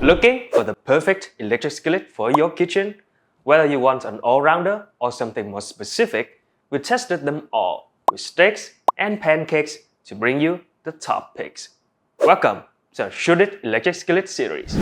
Looking for the perfect electric skillet for your kitchen? Whether you want an all-rounder or something more specific, we tested them all with steaks and pancakes to bring you the top picks. Welcome to our Shouldit electric skillet series.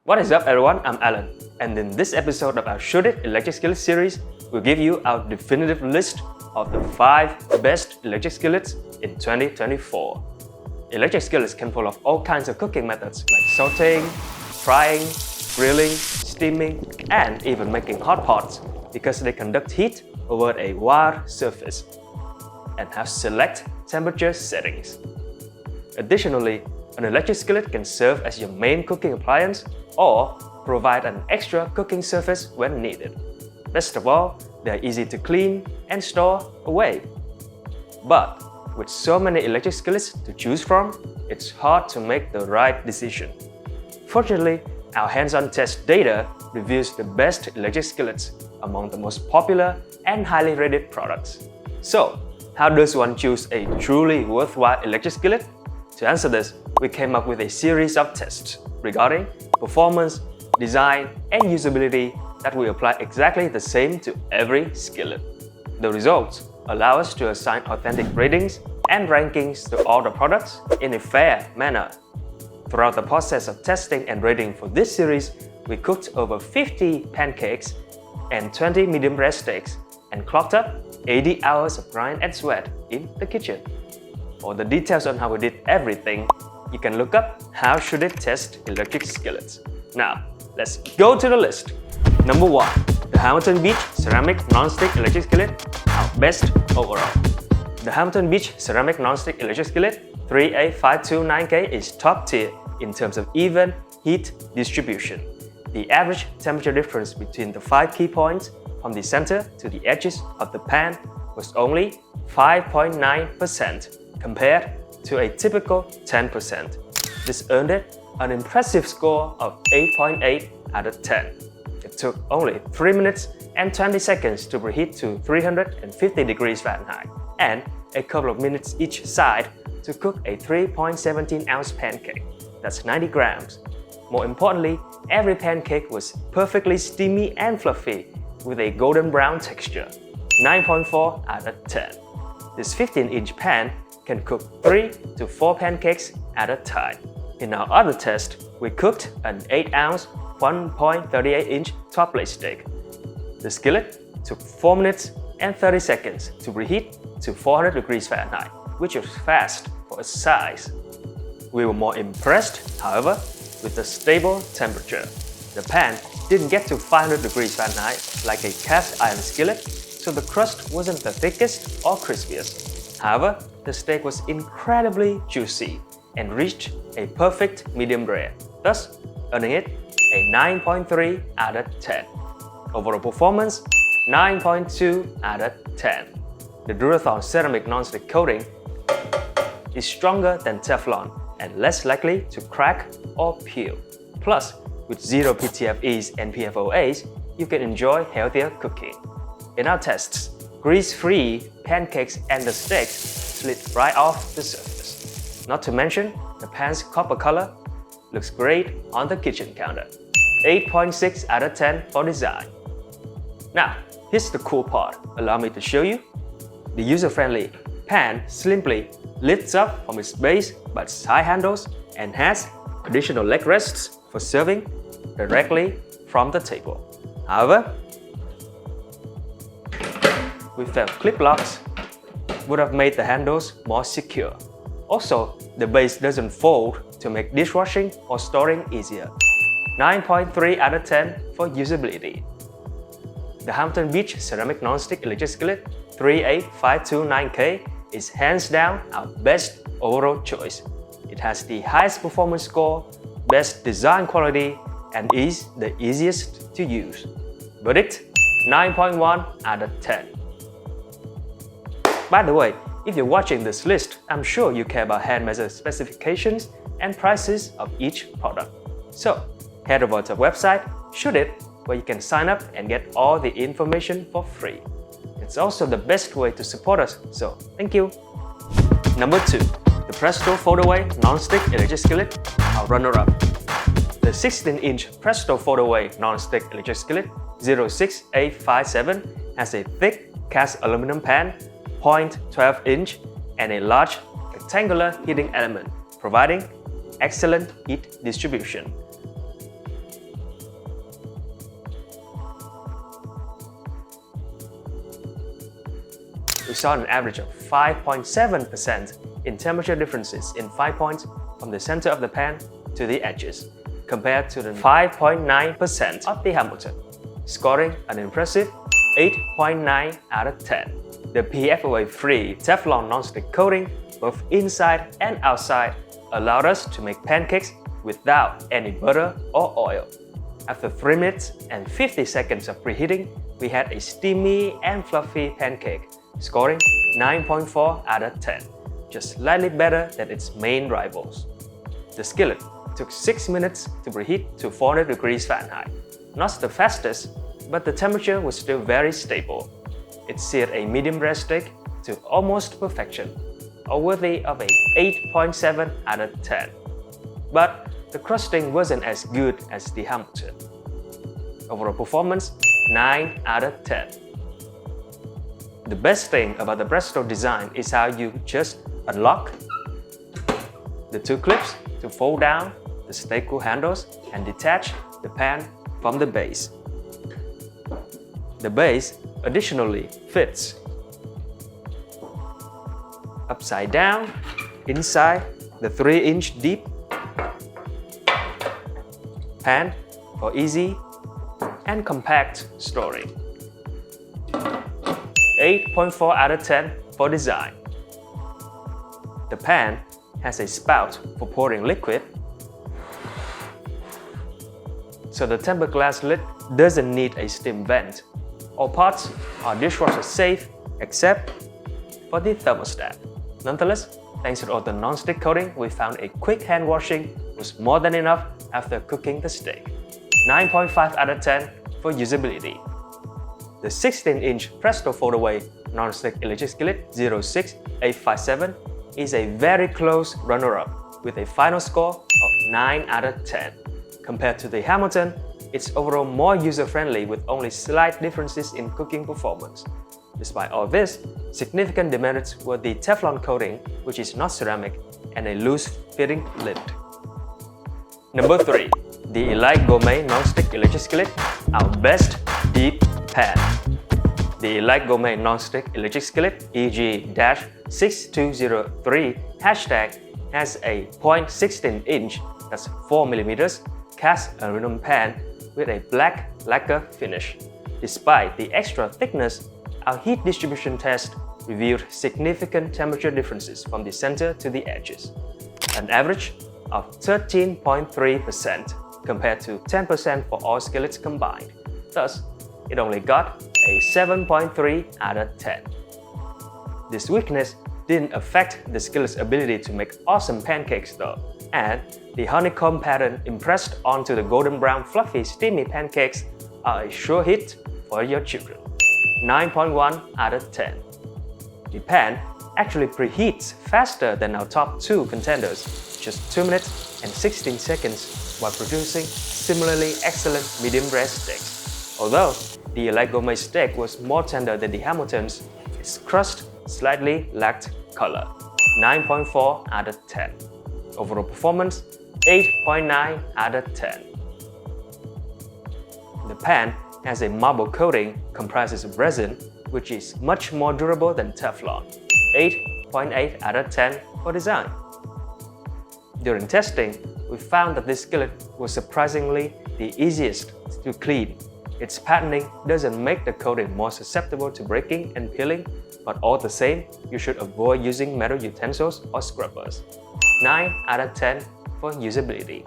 What is up everyone, I'm Alan, and in this episode of our Shouldit electric skillet series, we'll give you our definitive list of the 5 best electric skillets in 2024. Electric skillets can pull off all kinds of cooking methods like sauteing, frying, grilling, steaming, and even making hot pots because they conduct heat over a wide surface and have select temperature settings. Additionally, an electric skillet can serve as your main cooking appliance or provide an extra cooking surface when needed. Best of all, they are easy to clean and store away. But with so many electric skillets to choose from, it's hard to make the right decision. Fortunately, our hands-on test data reveals the best electric skillets among the most popular and highly rated products. So, how does one choose a truly worthwhile electric skillet? To answer this, we came up with a series of tests regarding performance, design, and usability that we apply exactly the same to every skillet. The results allow us to assign authentic ratings and rankings to all the products in a fair manner. Throughout the process of testing and rating for this series, we cooked over 50 pancakes and 20 medium rare steaks and clocked up 80 hours of grind and sweat in the kitchen. For the details on how we did everything, you can look up How Should It Test Electric Skillets. Now, let's go to the list. Number 1. The Hamilton Beach Ceramic Non-Stick Electric Skillet, our best overall. The Hamilton Beach Ceramic Non-Stick Electric Skillet 3A529K is top tier in terms of even heat distribution. The average temperature difference between the 5 key points from the center to the edges of the pan was only 5.9% compared to a typical 10%. This earned it an impressive score of 8.8 out of 10. It took only 3 minutes and 20 seconds to preheat to 350 degrees Fahrenheit and a couple of minutes each side to cook a 3.17-ounce pancake. That's 90 grams. More importantly, every pancake was perfectly steamy and fluffy with a golden brown texture. 9.4 out of 10. This 15-inch pan can cook 3 to 4 pancakes at a time. In our other test, we cooked an 8-ounce, 1.38-inch top plate steak. The skillet took 4 minutes and 30 seconds to preheat to 400 degrees Fahrenheit, which was fast for its size. We were more impressed, however, with the stable temperature. The pan didn't get to 500 degrees Fahrenheit like a cast iron skillet, so the crust wasn't the thickest or crispiest. However, the steak was incredibly juicy and reached a perfect medium rare, thus earning it a 9.3 out of 10. Overall performance, 9.2 out of 10. The Durathon ceramic non-stick coating is stronger than Teflon and less likely to crack or peel. Plus, with zero PTFEs and PFOAs, you can enjoy healthier cooking. In our tests, grease-free pancakes and the steaks slid right off the surface. Not to mention, the pan's copper color looks great on the kitchen counter. 8.6 out of 10 for design. Now, here's the cool part. Allow me to show you. The user-friendly pan simply lifts up from its base by its high handles and has additional leg rests for serving directly from the table. However, with the clip locks, would have made the handles more secure. Also, the base doesn't fold to make dishwashing or storing easier. 9.3 out of 10 for usability. The Hampton Beach Ceramic Non-Stick Electric Skillet 38529K is hands down our best overall choice. It has the highest performance score, best design quality, and is the easiest to use. Verdict: 9.1 out of 10. By the way, if you're watching this list, I'm sure you care about hand measure specifications and prices of each product. So, head over to our website, Shouldit, where you can sign up and get all the information for free. It's also the best way to support us, so thank you. Number 2. The Presto Foldaway Non-Stick Electric Skillet, our runner-up. The 16-inch Presto Foldaway Non-Stick Electric Skillet 06857 has a thick cast aluminum pan, 0.12 inch, and a large rectangular heating element, providing excellent heat distribution. We saw an average of 5.7% in temperature differences in 5 points from the center of the pan to the edges, compared to the 5.9% of the Hamilton, scoring an impressive 8.9 out of 10. The PFOA-free Teflon non-stick coating, both inside and outside, allowed us to make pancakes without any butter or oil. After 3 minutes and 50 seconds of preheating, we had a steamy and fluffy pancake, scoring 9.4 out of 10, just slightly better than its main rivals. The skillet took 6 minutes to preheat to 400 degrees Fahrenheit. Not the fastest, but the temperature was still very stable. It seared a medium rare steak to almost perfection, worthy of a 8.7 out of 10. But the crusting wasn't as good as the Hamilton. Overall performance, 9 out of 10. The best thing about the Presto design is how you just unlock the 2 clips to fold down the steak cool handles and detach the pan from the base. The base additionally fits upside down inside the 3-inch deep pan for easy and compact storing. 8.4 out of 10 for design. The pan has a spout for pouring liquid, so the tempered glass lid doesn't need a steam vent. All parts are dishwasher safe except for the thermostat. Nonetheless, thanks to all the non-stick coating, we found a quick hand washing was more than enough after cooking the steak. 9.5 out of 10 for usability. The 16-inch Presto Foldaway Non-Stick Electric Skillet 06857 is a very close runner-up with a final score of 9 out of 10. Compared to the Hamilton, it's overall more user-friendly with only slight differences in cooking performance. Despite all this, significant demerits were the Teflon coating, which is not ceramic, and a loose-fitting lid. Number 3. The Elite Gourmet Non-Stick Electric Skillet, our best deep pan. The Elite Gourmet Non-Stick Electric Skillet EG-6203 hashtag has a 0.16 inch, that's 4 mm, cast aluminum pan with a black lacquer finish. Despite the extra thickness, our heat distribution test revealed significant temperature differences from the center to the edges, an average of 13.3% compared to 10% for all skillets combined. Thus, it only got a 7.3 out of 10. This weakness didn't affect the skillet's ability to make awesome pancakes though, and the honeycomb pattern impressed onto the golden brown fluffy steamy pancakes are a sure hit for your children. 9.1 out of 10. The pan actually preheats faster than our top 2 contenders, just 2 minutes and 16 seconds while producing similarly excellent medium rare steaks. Although the Elite Gourmet steak was more tender than the Hamilton's, its crust slightly lacked color. 9.4 out of 10. Overall performance, 8.9 out of 10. The pan has a marble coating comprises of resin, which is much more durable than Teflon. 8.8 out of 10 for design. During testing, we found that this skillet was surprisingly the easiest to clean. Its patterning doesn't make the coating more susceptible to breaking and peeling, but all the same, you should avoid using metal utensils or scrubbers. 9 out of 10 for usability.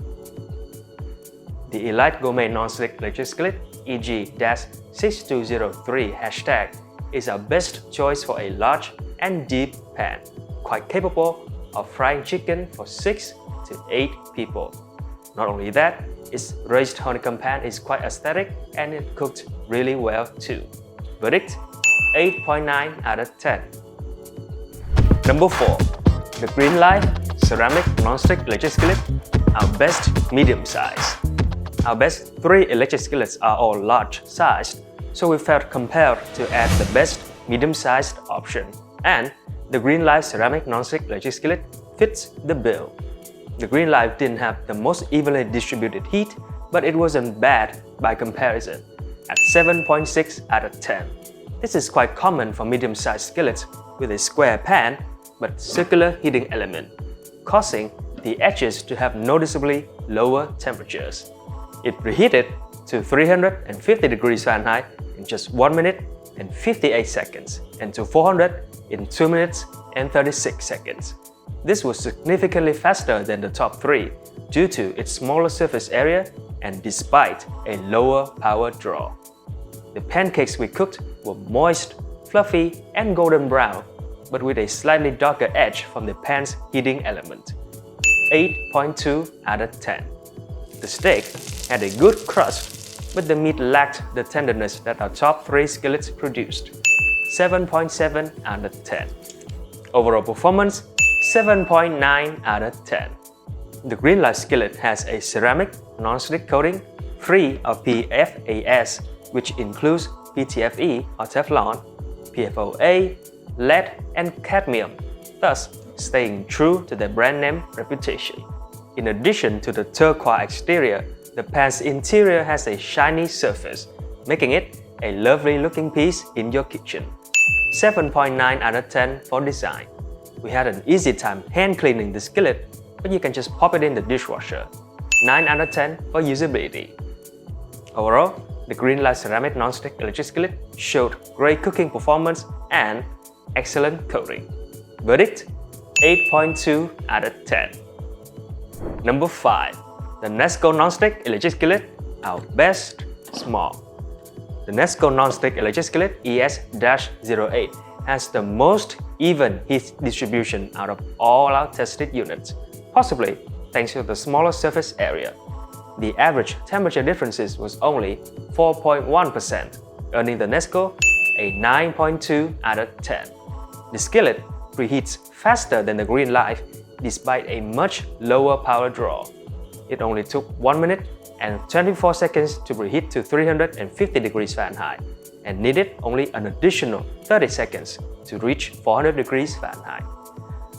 The Elite Gourmet Non-Stick Electric Skillet EG-6203 hashtag is our best choice for a large and deep pan, quite capable of frying chicken for 6 to 8 people. Not only that, its raised honeycomb pan is quite aesthetic and it cooked really well too. Verdict: 8.9 out of 10. Number 4. The GreenLife Ceramic Non-Stick Electric Skillet, our best medium size. Our best 3 electric skillets are all large sized, so we felt compelled to add the best medium-sized option. And the GreenLife Ceramic Non-Stick Electric Skillet fits the bill. The GreenLife didn't have the most evenly distributed heat, but it wasn't bad by comparison, at 7.6 out of 10. This is quite common for medium-sized skillets with a square pan but circular heating element, causing the edges to have noticeably lower temperatures. It preheated to 350 degrees Fahrenheit in just 1 minute and 58 seconds and to 400 in 2 minutes and 36 seconds. This was significantly faster than the top 3 due to its smaller surface area and despite a lower power draw. The pancakes we cooked were moist, fluffy, and golden brown, but with a slightly darker edge from the pan's heating element. 8.2 out of 10. The steak had a good crust, but the meat lacked the tenderness that our top 3 skillets produced. 7.7 out of 10. Overall performance: 7.9 out of 10. The GreenLife skillet has a ceramic non-stick coating free of PFAS, which includes PTFE or Teflon, PFOA, lead, and cadmium, thus staying true to their brand name reputation. In addition to the turquoise exterior, the pan's interior has a shiny surface, making it a lovely looking piece in your kitchen. 7.9 out of 10 for design. We had an easy time hand cleaning the skillet, but you can just pop it in the dishwasher. 9 out of 10 for usability. Overall, the GreenLife Ceramic Non-Stick Electric Skillet showed great cooking performance and excellent coating. Verdict: 8.2 out of 10. Number 5. The Nesco Non-Stick Electric Skillet, our best small. The Nesco Non-Stick Electric Skillet ES-08 has the most even heat distribution out of all our tested units, possibly thanks to the smaller surface area. The average temperature differences was only 4.1%, earning the Nesco a 9.2 out of 10. The skillet preheats faster than the GreenLife despite a much lower power draw. It only took 1 minute and 24 seconds to preheat to 350 degrees Fahrenheit and needed only an additional 30 seconds to reach 400 degrees Fahrenheit.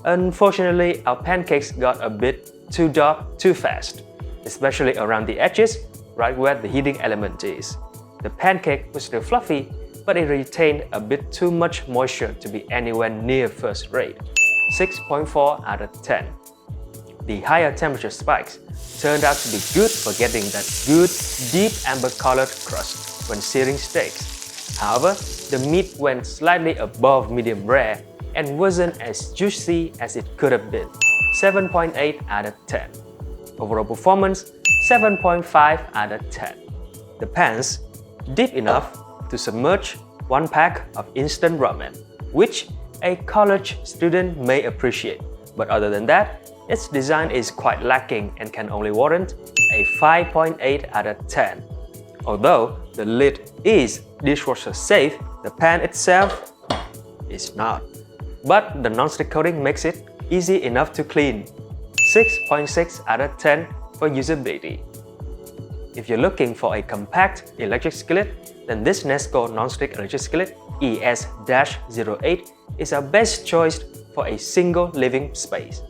Unfortunately, our pancakes got a bit too dark too fast, especially around the edges, right where the heating element is. The pancake was still fluffy, but it retained a bit too much moisture to be anywhere near first rate. 6.4 out of 10. The higher temperature spikes turned out to be good for getting that good, deep amber-colored crust when searing steaks. However, the meat went slightly above medium rare and wasn't as juicy as it could have been. 7.8 out of 10. Overall performance: 7.5 out of 10. The pans deep enough to submerge 1 pack of instant ramen, which a college student may appreciate, but other than that, its design is quite lacking and can only warrant a 5.8 out of 10. Although the lid is dishwasher safe, the pan itself is not. But the non-stick coating makes it easy enough to clean. 6.6 out of 10 for usability. If you're looking for a compact electric skillet, then this Nesco Non-Stick Electric Skillet ES-08 is our best choice for a single living space.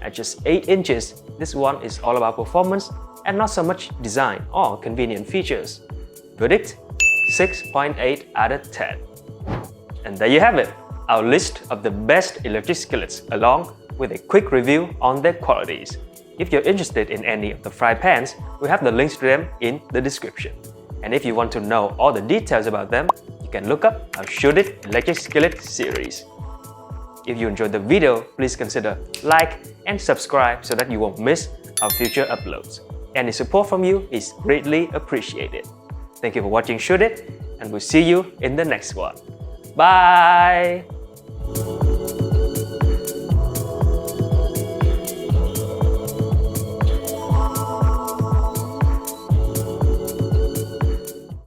At just 8 inches, this one is all about performance and not so much design or convenient features. Verdict: 6.8 out of 10. And there you have it, our list of the best electric skillets along with a quick review on their qualities. If you're interested in any of the fry pans, we have the links to them in the description. And if you want to know all the details about them, you can look up our Shouldit Electric Skillet series. If you enjoyed the video, please consider like and subscribe so that you won't miss our future uploads. Any support from you is greatly appreciated. Thank you for watching Shouldit, and we'll see you in the next one. Bye!